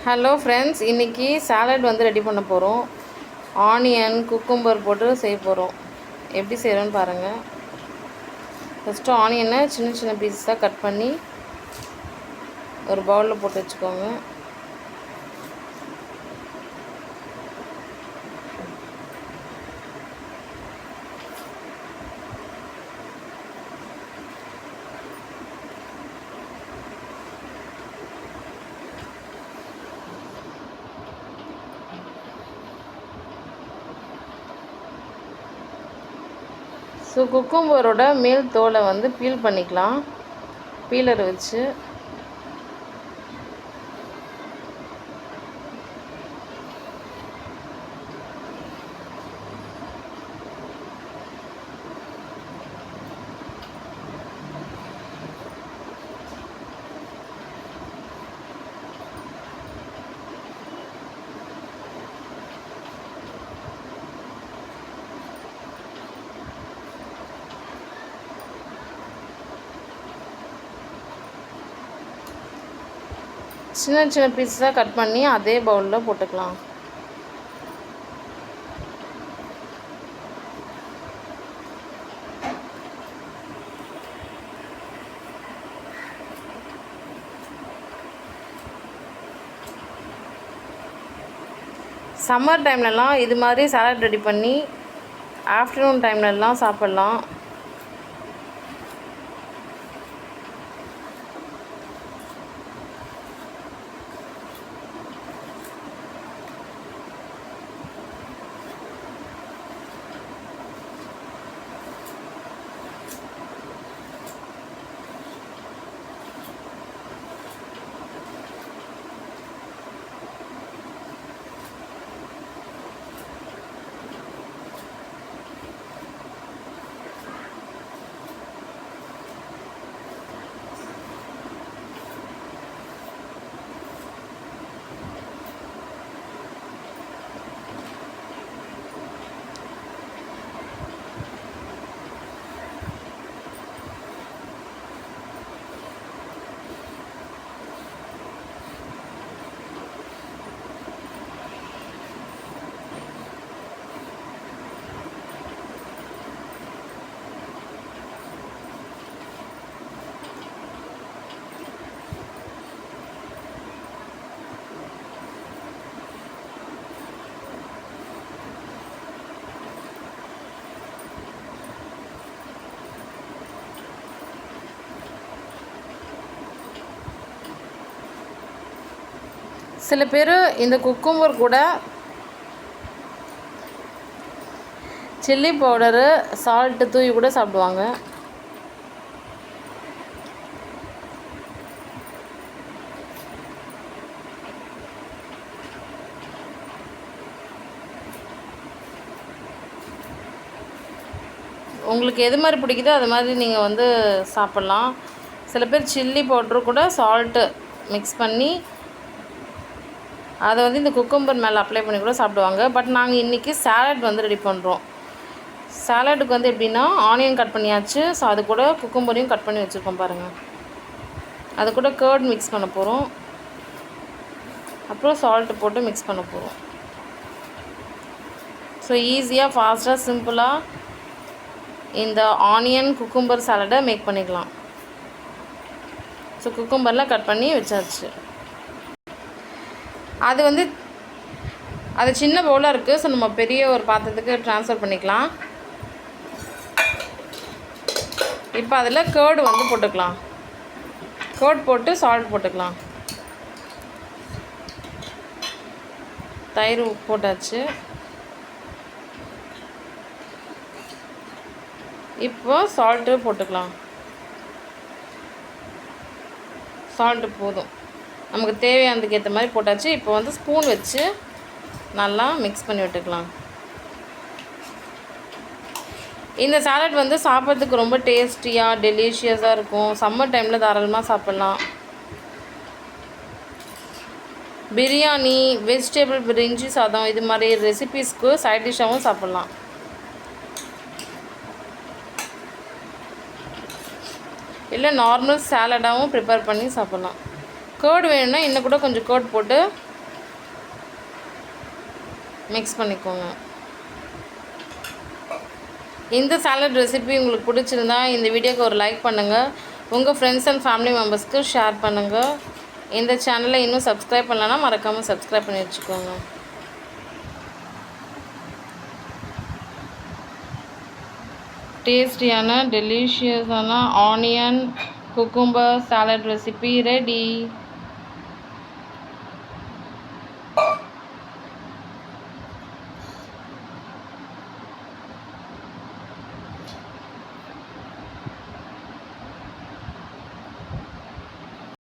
Hello friends, இன்றைக்கி salad ready பண்ண போகிறோம். ஆனியன் குக்கும்பர் போட்டு செய்ய போகிறோம். எப்படி செய்கிறோன்னு பாருங்கள். ஃபஸ்ட்டு ஆனியனை சின்ன சின்ன பீஸஸாக கட் பண்ணி ஒரு பவுலில் போட்டு வச்சுக்கோங்க. ஸோ குக்கும்பரோட மேல் தோலை பீல் பண்ணிக்கலாம், பீலரை வச்சு. சின்ன சின்ன பீஸாக கட் பண்ணி அதே பவுலில் போட்டுக்கலாம். சம்மர் டைம்லலாம் இது மாதிரி சாலட் ரெடி பண்ணி ஆஃப்டர்நூன் டைம்லலாம் சாப்பிட்லாம். சில பேர் இந்த குக்கும்பர் கூட சில்லி பவுடரு, சால்ட்டு தூவி கூட சாப்பிடுவாங்க. உங்களுக்கு எது மாதிரி பிடிக்குதோ அது மாதிரி நீங்கள் சாப்பிட்லாம். சில பேர் சில்லி பவுட்ரு கூட சால்ட்டு மிக்ஸ் பண்ணி அதை இந்த குக்கும்பர் மேலே அப்ளை பண்ணி கூட சாப்பிடுவாங்க. பட் நாங்கள் இன்றைக்கி சாலட் ரெடி பண்ணுறோம். சாலட்டுக்கு எப்படின்னா ஆனியன் கட் பண்ணியாச்சு. ஸோ அது கூட குக்கும்பரையும் கட் பண்ணி வச்சுருக்கோம் பாருங்கள். அது கூட கர்ட் மிக்ஸ் பண்ண போகிறோம். அப்புறம் சால்ட்டு போட்டு மிக்ஸ் பண்ண போகிறோம். ஸோ ஈஸியாக, ஃபாஸ்ட்டாக, சிம்பிளாக இந்த ஆனியன் குக்கும்பர் சாலடை மேக் பண்ணிக்கலாம். ஸோ குக்கும்பர்லாம் கட் பண்ணி வச்சாச்சு. அது சின்ன பவுலாக இருக்குது. ஸோ நம்ம பெரிய ஒரு பாத்திரத்துக்கு ட்ரான்ஸ்ஃபர் பண்ணிக்கலாம். இப்போ அதில் கர்டு போட்டுக்கலாம். கர்ட் போட்டு சால்ட் போட்டுக்கலாம். தயிர் போட்டாச்சு. இப்போ சால்ட்டு போட்டுக்கலாம். சால்ட்டு போதும், நமக்கு தேவையானதுக்கு ஏற்ற மாதிரி போட்டாச்சு. இப்போ ஸ்பூன் வச்சு நல்லா மிக்ஸ் பண்ணி விட்டுக்கலாம். இந்த சாலட் சாப்பிட்றதுக்கு ரொம்ப டேஸ்டியாக, டெலிஷியஸாக இருக்கும். சம்மர் டைமில் தாராளமாக சாப்பிட்லாம். பிரியாணி, வெஜிடபிள் பிரிஞ்சி சாதம், இது மாதிரி ரெசிபீஸ்க்கு சைட் டிஷ்ஷாகவும் சாப்பிட்லாம். இல்லை நார்மல் சாலடாகவும் ப்ரிப்பேர் பண்ணி சாப்பிட்லாம். கர்ட் வேணும்னா இன்னும் கூட கொஞ்சம் கர்ட் போட்டு மிக்ஸ் பண்ணிக்கோங்க. இந்த சாலட் ரெசிபி உங்களுக்கு பிடிச்சிருந்தா இந்த வீடியோக்கு ஒரு லைக் பண்ணுங்கள். உங்கள் ஃப்ரெண்ட்ஸ் அண்ட் ஃபேமிலி மெம்பர்ஸ்க்கு ஷேர் பண்ணுங்கள். இந்த சேனலை இன்னும் சப்ஸ்கிரைப் பண்ணலன்னா மறக்காமல் சப்ஸ்கிரைப் பண்ணி வச்சுக்கோங்க. டேஸ்டியான டெலிஷியஸான onion cucumber salad recipe ready.